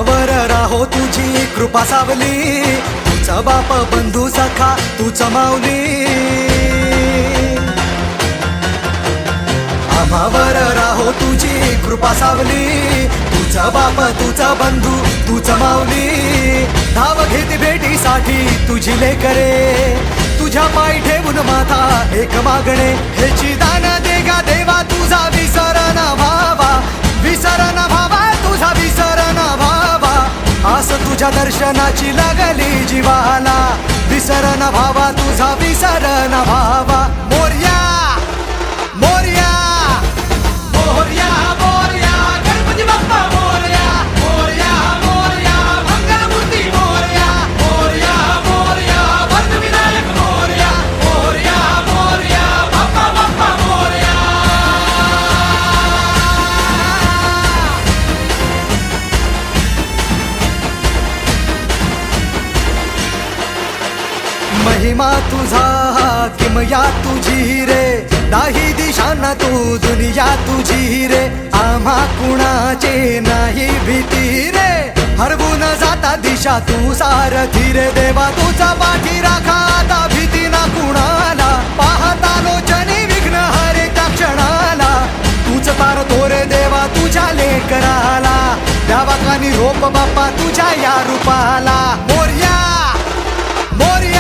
आम्हावर राहो तुझी कृपा सावली, तुझा बाप बंधू सखा तूच माऊली. आम्हावर राहो तुझी कृपा सावली, तुझा बाप तुझा बंधू तूच माऊली. धाव घेते भेटीसाठी तुझी लेकरे, तुझ्या पाय ठेवून माथा एक मागणे. हेची दान देगा देवा तुझा विसरण भावा, विसरण भावा तुझा विसरण भावा. आस तुझ्या दर्शनाची लागली जीवाला, विसरण भावा तुझा विसरण भावा. मोरया मोरया मोरया मोरया गणपती बाप्पा मोरया, मोरया मोरया मंगलमूर्ती मोरया, मोरया मोरया वरदविनायक मोरया, मोरया मोरया बाप्पा बाप्पा मोरया. महिमा तुझा किमया तुझी रे, नाही दिशांना तू दुनिया तुझी रे. आम्हा कुणाचे नाही भीती रे, हरवून जाता दिशा तू सारथी रे. देवा तुझा पाठी राखा आता भीती ना कुणाला, पाहता लोचनी विघ्न हरे त्या क्षणाला. तूच तारतो रे देवा तुझ्या लेकराला, द्यावा का निरोप बाप्पा तुझ्या या रूपाला. मोरया मोरया